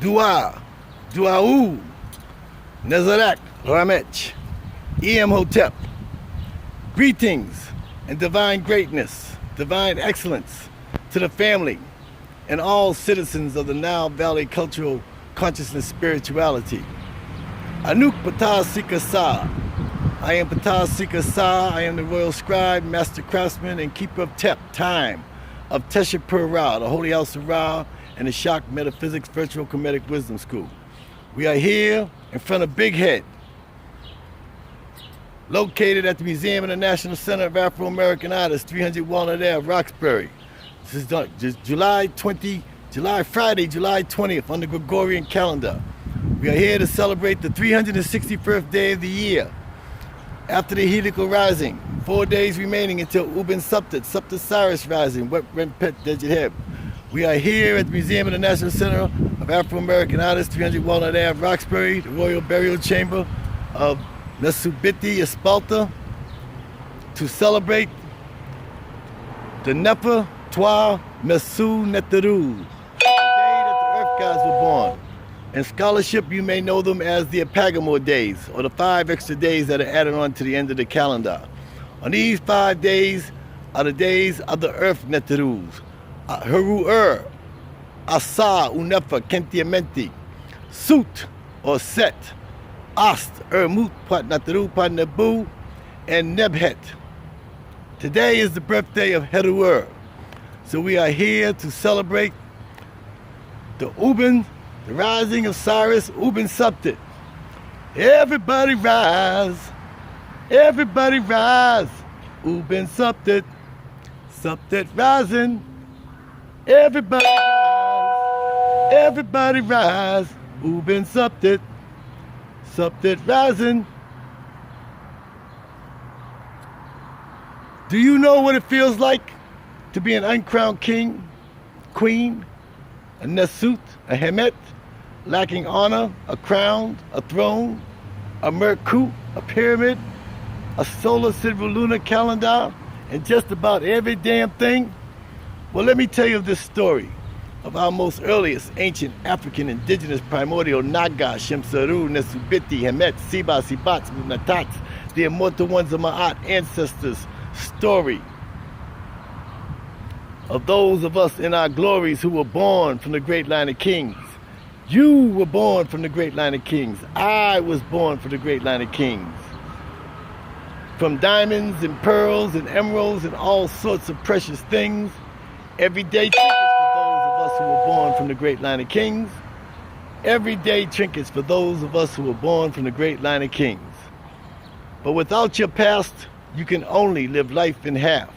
Dua, Dua-U, Nezarak, Ramech, Hotep. Greetings and divine greatness, divine excellence to the family and all citizens of the Nile Valley Cultural Consciousness Spirituality. Nu-Khmt Sa. I am Ptah Sika Sa. I am the royal scribe, master craftsman, and keeper of Tep, time, of Teshep-Ra, the Holy House of Ra, and the Shock Metaphysics Virtual Kemetic Wisdom School. We are here in front of Big Head, located at the Museum in the National Center of Afro-American Artists, 300 Walnut Ave, Roxbury. This is just Friday, July 20th on the Gregorian calendar. We are here to celebrate the 361st day of the year after the helical rising. 4 days remaining until Ubn-Spdt, Sopdet Sirius rising, Wp-Rn-Pt-Djd-Hb. We are here at the Museum in the National Center of Afro-American Artists, 300 Walnut Ave, Roxbury, the Royal Burial Chamber of Nfr-Msu-Hrw, to celebrate the Nfr-Tua Msu-Hrw, the day that the Earth gods were born. In scholarship, you may know them as the Apagamour days, or the 5 extra days that are added on to the end of the calendar. On these 5 days are the days of the Earth Neterus, Heru-ur, Asar, Unefa, Kentiamenti, Sut, or Set, Ast, Mut, Patnataru, Patnabu, and Nebhet. Today is the birthday of Heru-ur, so we are here to celebrate the rising of Cyrus, Ubn-Spdt. Everybody rise, everybody rise, Ubn-Spdt, Spdt rising. Everybody rise, Ubn-Spdt, Spdt rising. Do you know what it feels like to be an uncrowned king, queen, a Nesut, a Hemet, lacking honor, a crown, a throne, a Merku, a pyramid, a solar lunar calendar, and just about every damn thing? Well, let me tell you this story of our most earliest ancient African indigenous primordial Naga-Khmt, Nesu-Biti, Hemet, Siba, Sibats, Natats, the immortal ones of Maát ancestors' story. Of those of us in our glories who were born from the great line of kings. You were born from the great line of kings. I was born from the great line of kings. From diamonds and pearls and emeralds and all sorts of precious things. Everyday trinkets for those of us who were born from the great line of kings. Everyday trinkets for those of us who were born from the great line of kings. But without your past, you can only live life in half.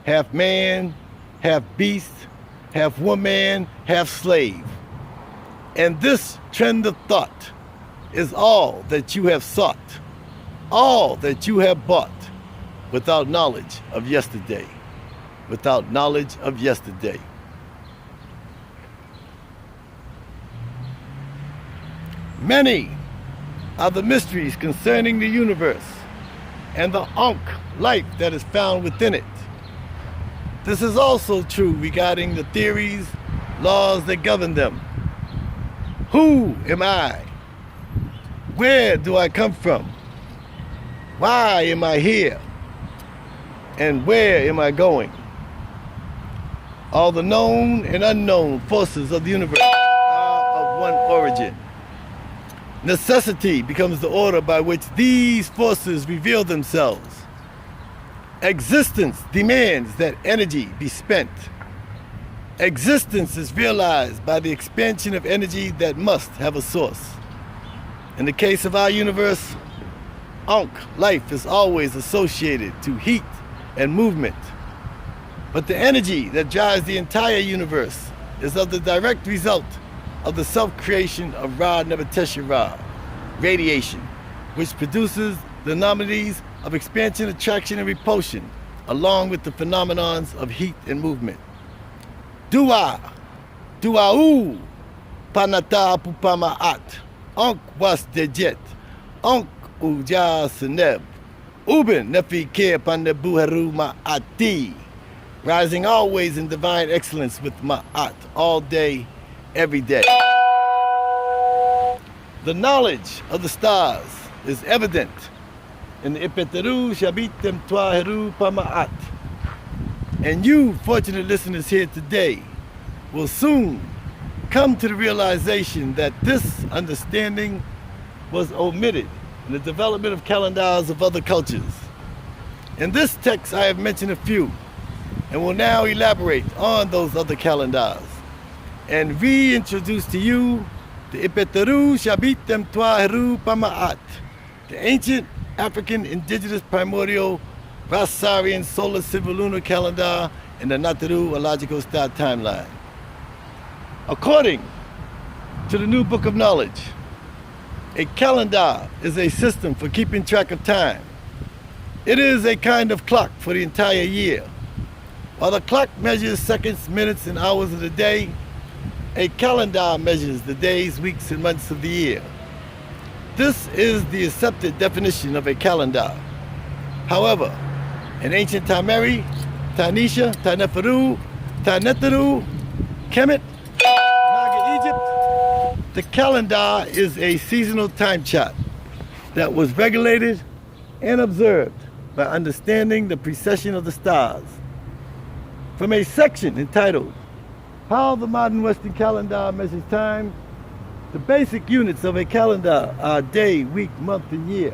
Half man, half beast, half woman, half slave. And this trend of thought is all that you have sought, all that you have bought, without knowledge of yesterday. Without knowledge of yesterday. Many are the mysteries concerning the universe and the A.F.N.K, life that is found within it. This is also true regarding the theories, laws that govern them. Who am I? Where do I come from? Why am I here? And where am I going? All the known and unknown forces of the universe are of one origin. Necessity becomes the order by which these forces reveal themselves. Existence demands that energy be spent. Existence is realized by the expansion of energy that must have a source. In the case of our universe, A.F.N.K, life is always associated to heat and movement. But the energy that drives the entire universe is of the direct result of the self-creation of RA-NB-UR-TCHHR-RA, radiation, which produces the anomalies of expansion, attraction, and repulsion, along with the phenomenons of heat and movement. Dua, Dua-U, Panata Pupamaat, A.F.N.K was dejet, A.F.N.K uja seneb, Ubn-Spdt Pandabu Maati, rising always in divine excellence with Maát, all day, every day. The knowledge of the stars is evident in the Tp-Tua Maát. And you, fortunate listeners here today, will soon come to the realization that this understanding was omitted in the development of calendars of other cultures. In this text, I have mentioned a few, and will now elaborate on those other calendars and reintroduce to you the Hrw-Ur Maát, the ancient African indigenous primordial Asarian solar civil lunar calendar in the Nfr-Msu-Hrw star timeline. According to the New Book of Knowledge, a calendar is a system for keeping track of time. It is a kind of clock for the entire year. While the clock measures seconds, minutes, and hours of the day, a calendar measures the days, weeks, and months of the year. This is the accepted definition of a calendar. However, in ancient Tameri, Tanisha, Nfr-Msu-Hrw, Nu-Khmt, Naga-Khmt, the calendar is a seasonal time chart that was regulated and observed by understanding the precession of the stars. From a section entitled How the Modern Western Calendar Measures Time, the basic units of a calendar are day, week, month, and year.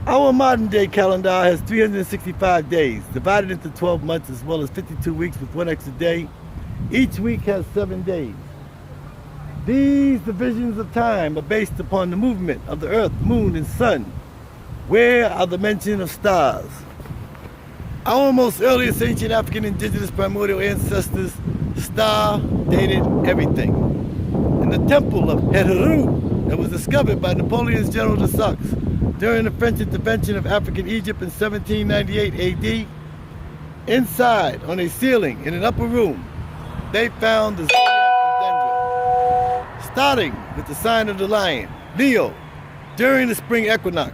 Our modern day calendar has 365 days, divided into 12 months as well as 52 weeks with one extra day. Each week has 7 days. These divisions of time are based upon the movement of the earth, moon, and sun. Where are the mention of stars? Our most earliest ancient African indigenous primordial ancestors star-dated everything. In the temple of Heru-ur that was discovered by Napoleon's General de Saxe during the French intervention of African Egypt in 1798 AD, inside on a ceiling in an upper room, they found the zodiac of Dendra, starting with the sign of the lion, Leo, during the spring equinox.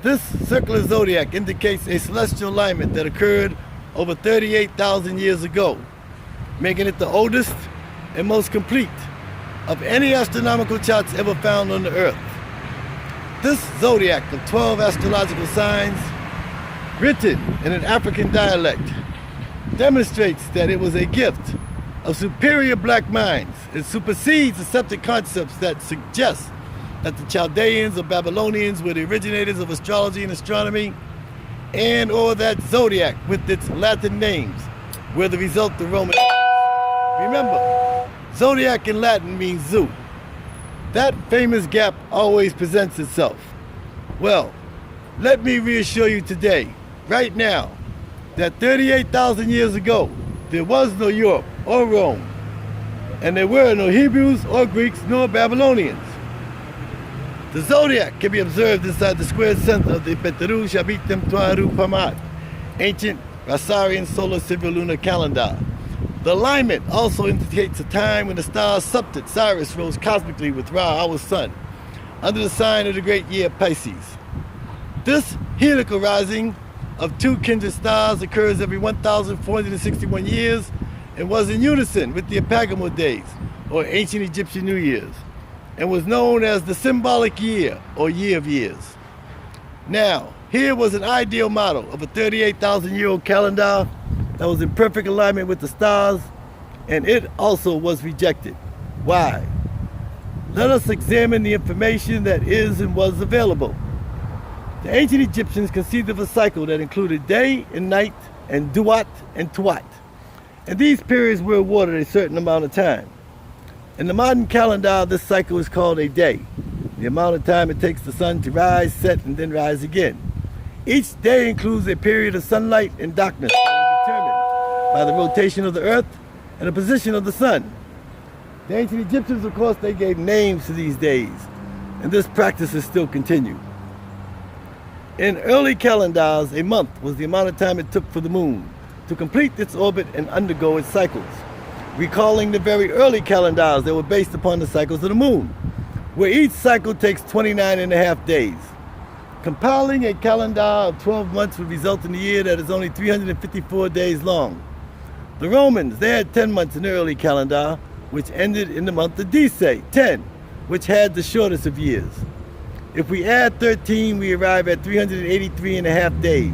This circular zodiac indicates a celestial alignment that occurred over 38,000 years ago, making it the oldest and most complete of any astronomical charts ever found on the earth. This zodiac of 12 astrological signs, written in an African dialect, demonstrates that it was a gift of superior black minds. It supersedes accepted concepts that suggest that the Chaldeans or Babylonians were the originators of astrology and astronomy, and or that zodiac with its Latin names were the result of Roman. Remember, zodiac in Latin means zoo. That famous gap always presents itself. Well, let me reassure you today, right now, that 38,000 years ago, there was no Europe or Rome, and there were no Hebrews or Greeks nor Babylonians. The zodiac can be observed inside the square center of the Hrw-Ur ancient Asarian solar civil lunar calendar. The alignment also indicates a time when the star Sopdet Sirius rose cosmically with Ra, our sun, under the sign of the great year Pisces. This helical rising of two kindred stars occurs every 1,461 years and was in unison with the Apagamo days, or ancient Egyptian New Year's, and was known as the symbolic year, or year of years. Now, here was an ideal model of a 38,000-year-old calendar that was in perfect alignment with the stars, and it also was rejected. Why? Let us examine the information that is and was available. The ancient Egyptians conceived of a cycle that included day and night, and duat and tuat, and these periods were awarded a certain amount of time. In the modern calendar, this cycle is called a day, the amount of time it takes the sun to rise, set, and then rise again. Each day includes a period of sunlight and darkness that is determined by the rotation of the earth and the position of the sun. The ancient Egyptians, of course, they gave names to these days, and this practice is still continued. In early calendars, a month was the amount of time it took for the moon to complete its orbit and undergo its cycles, recalling the very early calendars that were based upon the cycles of the moon, where each cycle takes 29.5 days. Compiling a calendar of 12 months would result in a year that is only 354 days long. The Romans, they had 10 months in the early calendar, which ended in the month of Dise, 10, which had the shortest of years. If we add 13, we arrive at 383.5 days.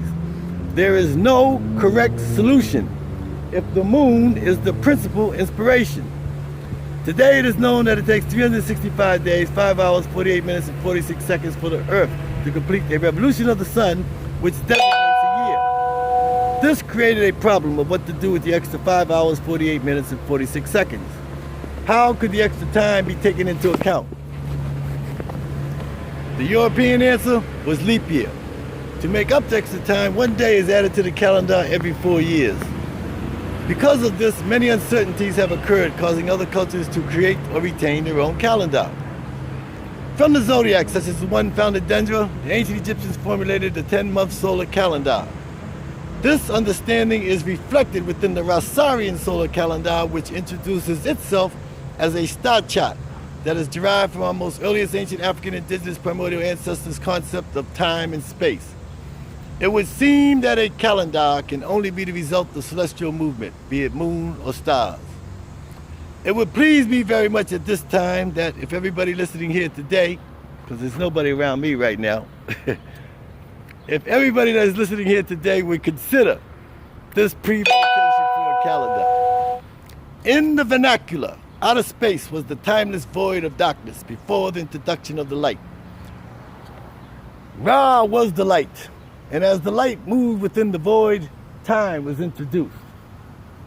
There is no correct solution if the moon is the principal inspiration. Today it is known that it takes 365 days, 5 hours, 48 minutes, and 46 seconds for the Earth to complete a revolution of the sun, which designates a year. This created a problem of what to do with the extra 5 hours, 48 minutes, and 46 seconds. How could the extra time be taken into account? The European answer was leap year. To make up the extra time, 1 day is added to the calendar every 4 years. Because of this, many uncertainties have occurred, causing other cultures to create or retain their own calendar. From the zodiac, such as the one found in Dendra, the ancient Egyptians formulated the 10-month solar calendar. This understanding is reflected within the Rasarian solar calendar, which introduces itself as a star chart that is derived from our most earliest ancient African indigenous primordial ancestors' concept of time and space. It would seem that a calendar can only be the result of celestial movement, be it moon or stars. It would please me very much at this time that if everybody listening here today, because there's nobody around me right now, if everybody that is listening here today would consider this premeditation for a calendar. In the vernacular, outer space was the timeless void of darkness before the introduction of the light. Ra was the light, and as the light moved within the void, time was introduced.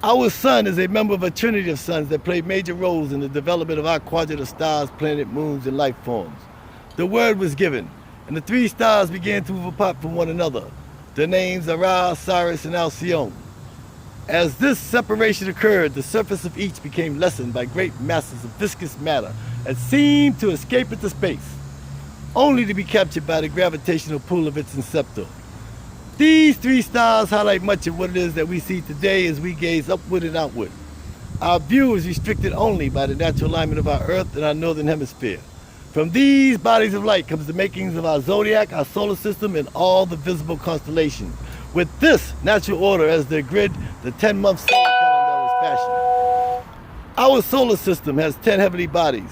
Our sun is a member of a trinity of suns that played major roles in the development of our quadrant of stars, planet, moons, and life forms. The word was given, and the three stars began to move apart from one another. Their names are Ra, Osiris, and Alcyone. As this separation occurred, the surface of each became lessened by great masses of viscous matter that seemed to escape into space, only to be captured by the gravitational pull of its inceptor. These three stars highlight much of what it is that we see today as we gaze upward and outward. Our view is restricted only by the natural alignment of our Earth and our northern hemisphere. From these bodies of light comes the makings of our zodiac, our solar system, and all the visible constellations. With this natural order as their grid, the 10-month solar calendar was fashioned. Our solar system has 10 heavenly bodies,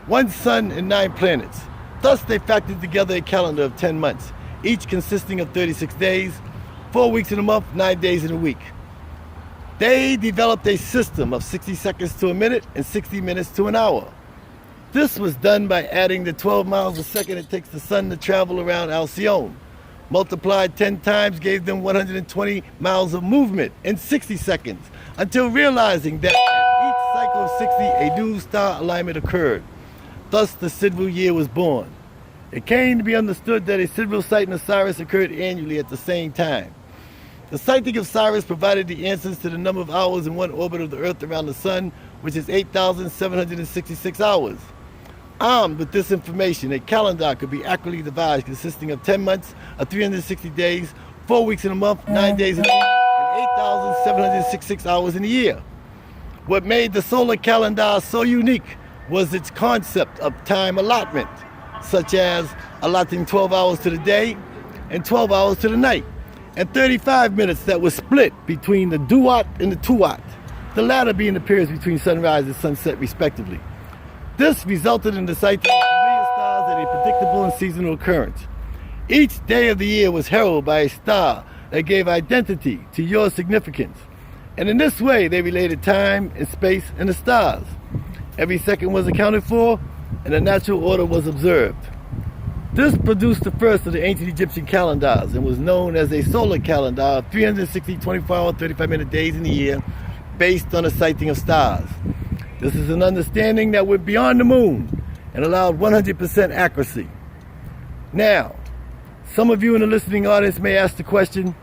1 sun and 9 planets. Thus they factored together a calendar of 10 months, each consisting of 36 days, 4 weeks in a month, 9 days in a week. They developed a system of 60 seconds to a minute and 60 minutes to an hour. This was done by adding the 12 miles a second it takes the sun to travel around Alcyone. Multiplied 10 times gave them 120 miles of movement in 60 seconds, until realizing that at each cycle of 60, a new star alignment occurred. Thus the Hrw year was born. It came to be understood that a Hrw sight in Osiris occurred annually at the same time. The sighting of Osiris provided the answers to the number of hours in one orbit of the Earth around the sun, which is 8,766 hours. Armed with this information, a calendar could be accurately devised consisting of 10 months, of 360 days, 4 weeks in a month, 9 days in a week, and 8,766 hours in a year. What made the solar calendar so unique was its concept of time allotment, such as allotting 12 hours to the day and 12 hours to the night, and 35 minutes that was split between the duat and the tuat, the latter being the periods between sunrise and sunset respectively. This resulted in the sighting of familiar stars at a predictable and seasonal occurrence. Each day of the year was heralded by a star that gave identity to your significance, and in this way they related time and space and the stars. Every second was accounted for, and a natural order was observed. This produced the first of the ancient Egyptian calendars and was known as a solar calendar of 360 24-hour, 35-minute days in the year based on the sighting of stars. This is an understanding that went beyond the moon and allowed 100% accuracy. Now, some of you in the listening audience may ask the question,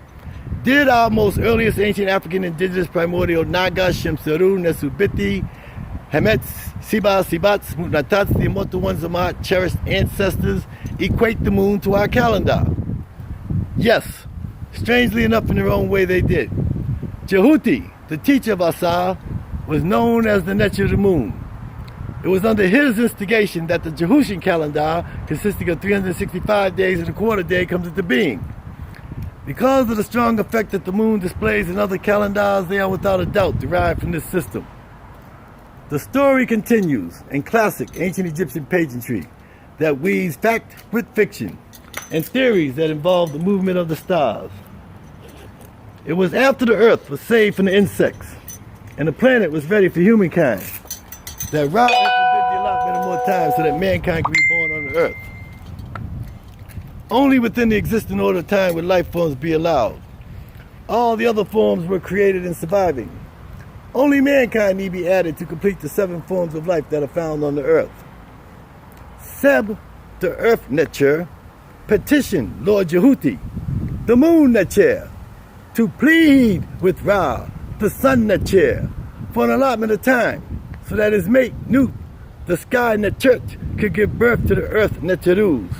did our most earliest ancient African indigenous primordial Naga-Khmt, Hrw-Ur, Hemet, Siba, Sibat, Smut-Natats, the immortal ones of Maát, cherished ancestors, equate the moon to our calendar? Yes, strangely enough in their own way they did. Jehuti, the teacher of Asar, was known as the Necher of the moon. It was under his instigation that the Jehutian calendar, consisting of 365 days and a quarter day, comes into being. Because of the strong effect that the moon displays in other calendars, they are without a doubt derived from this system. The story continues in classic ancient Egyptian pageantry that weaves fact with fiction and theories that involve the movement of the stars. It was after the earth was saved from the insects and the planet was ready for humankind that Ra had forbid the allotment of more time so that mankind could be born on the earth. Only within the existing order of time would life forms be allowed. All the other forms were created and surviving. Only mankind need be added to complete the 7 forms of life that are found on the earth. Seb, the earth Netcher, petitioned Lord Jehuti, the moon Netcher, to plead with Ra, the sun Netcher, for an allotment of time, so that his mate Nu, the sky Netchert, could give birth to the earth Netcherus.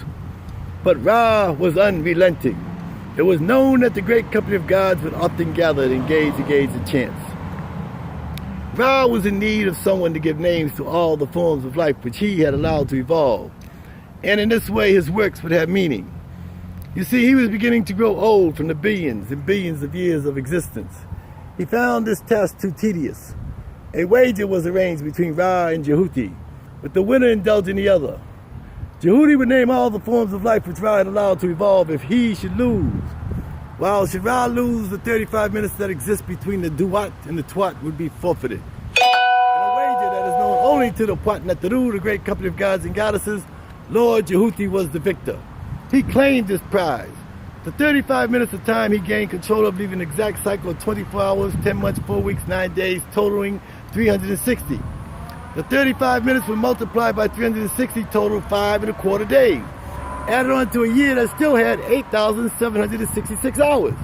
But Ra was unrelenting. It was known that the great company of gods would often gather and engage the chance. Ra was in need of someone to give names to all the forms of life which he had allowed to evolve, and in this way his works would have meaning. You see, he was beginning to grow old from the billions and billions of years of existence. He found this task too tedious. A wager was arranged between Ra and Jehuti, with the winner indulging the other. Jehuti would name all the forms of life which Ra had allowed to evolve if he should lose, while should Ra lose, the 35 minutes that exist between the Duat and the Twat would be forfeited. In a wager that is known only to the Puat Neteru, the great company of gods and goddesses, Lord Jehuti was the victor. He claimed this prize. The 35 minutes of time he gained control of, leaving an exact cycle of 24 hours, 10 months, 4 weeks, 9 days, totaling 360. The 35 minutes were multiplied by 360, total 5¼ days, added on to a year that still had 8,766 hours.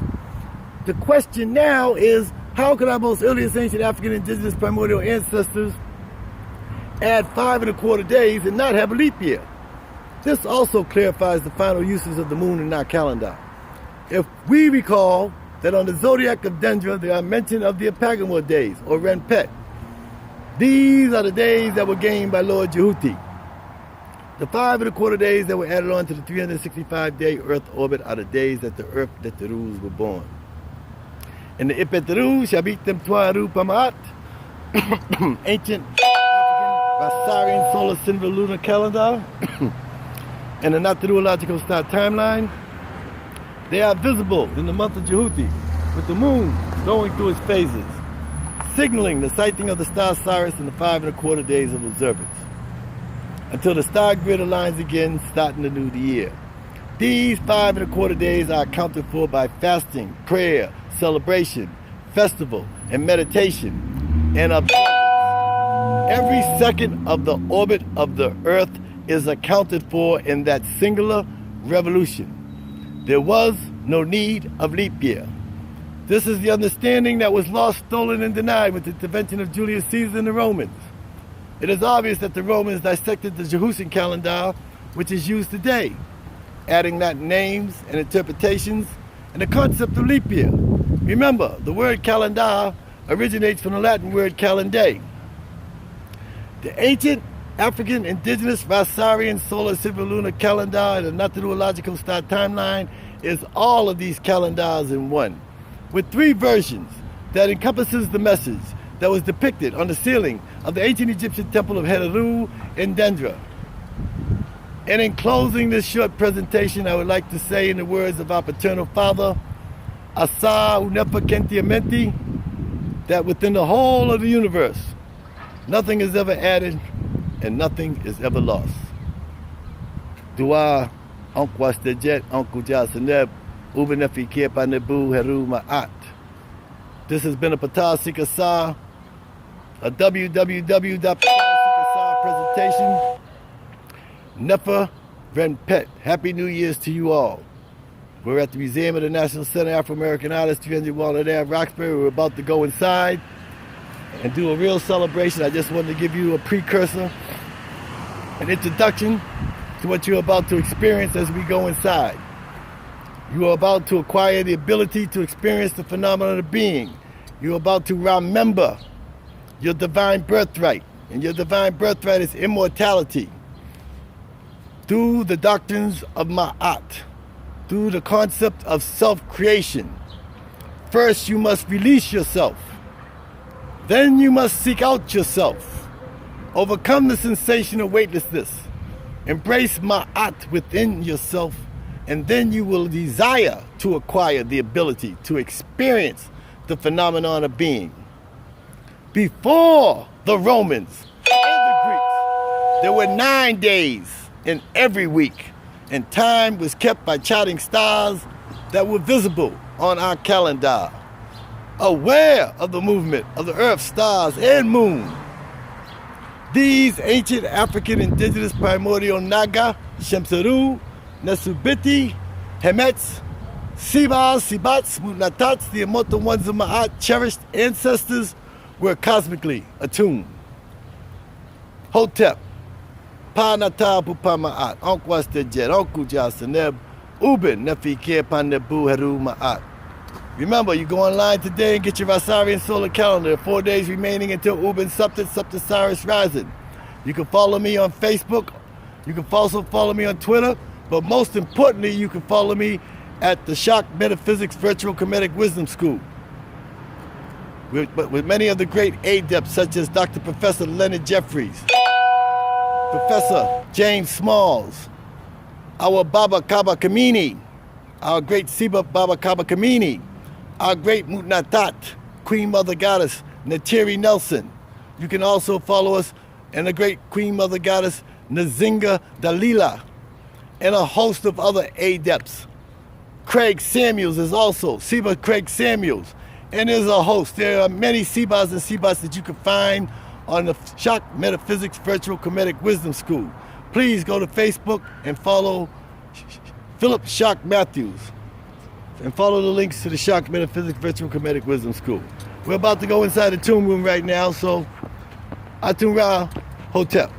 The question now is, how could our most earliest ancient African indigenous primordial ancestors add 5¼ days and not have a leap year? This also clarifies the final uses of the moon in our calendar. If we recall that on the zodiac of Dendra there are mention of the Apagamor days, or Ren-Pet. These are the days that were gained by Lord Jehuti. The 5¼ days that were added on to the 365-day Earth orbit are the days that the Earth Netterus were born. In the Ipet-Ru, Shabit-Tem-Tua Maát, ancient Asarian solar symbol lunar calendar, and the Natterological star timeline, they are visible in the month of Jehuti, with the moon going through its phases, signaling the sighting of the star Sirius in the 5¼ days of observance, until the star grid aligns again, starting the new year. These 5¼ days are accounted for by fasting, prayer, celebration, festival, and meditation, and observance. Every second of the orbit of the Earth is accounted for in that singular revolution. There was no need of leap year. This is the understanding that was lost, stolen, and denied with the intervention of Julius Caesar and the Romans. It is obvious that the Romans dissected the Jehusian calendar, which is used today, adding Latin names and interpretations and the concept of leap year. Remember, the word calendar originates from the Latin word calendae. The ancient African indigenous Rasarian solar civil lunar calendar and the Natterological star timeline is all of these calendars in one, with 3 versions that encompasses the message that was depicted on the ceiling of the ancient Egyptian temple of Heru-ur in Dendra. And in closing this short presentation, I would like to say in the words of our paternal father, Asar that within the whole of the universe, nothing is ever added and nothing is ever lost. Dua, Ubn-Spdt, Ubn-Hrw, Maát. This has been a PTAH Asar, a www.PTAH presentation. Nfr-Msu-Hrw. Happy New Year's to you all. We're at the Museum of the National Center of Afro-American Artists, 300 Walnut Ave, Roxbury. We're about to go inside and do a real celebration. I just wanted to give you a precursor, an introduction to what you're about to experience as we go inside. You are about to acquire the ability to experience the phenomenon of being. You're about to remember your divine birthright, and your divine birthright is immortality. Through the doctrines of Maát, through the concept of self-creation. First, you must release yourself. Then you must seek out yourself. Overcome the sensation of weightlessness. Embrace Maát within yourself, and then you will desire to acquire the ability to experience the phenomenon of being. Before the Romans and the Greeks, there were 9 days in every week, and time was kept by charting stars that were visible on our calendar. Aware of the movement of the earth, stars, and moon, these ancient African indigenous primordial Naga-Khmt, Nfr-Msu-Hrw, Hemets, Sibas, Sibats, Mutnatats, the immortal ones of Maát, cherished ancestors, were cosmically attuned. Hotep, Pa-Nata Pupa Maát, Onkwastedjet, Onkuja Seneb, Ubn-Spdt, Maát. Remember, you go online today and get your Asarian solar calendar. 4 days remaining until Ubn-Spdt, Sopdet Sirius rising. You can follow me on Facebook. You can also follow me on Twitter. But most importantly, you can follow me at the Shock Metaphysics Virtual Comedic Wisdom School with many of the great adepts such as Dr. Professor Leonard Jeffries, Professor James Smalls, our Baba Kaba Kamini, our great Siba Baba Kaba Kamini, our great Mutnatat, Queen Mother Goddess Natiri Nelson. You can also follow us and the great Queen Mother Goddess Nzinga Dalila, and a host of other adepts. Craig Samuels is also, Siba Craig Samuels, and there's a host. There are many Sibas and Sibas that you can find on the Shock Metaphysics Virtual Comedic Wisdom School. Please go to Facebook and follow Philip Shock Matthews and follow the links to the Shock Metaphysics Virtual Comedic Wisdom School. We're about to go inside the tomb room right now, so Atunra Hotep.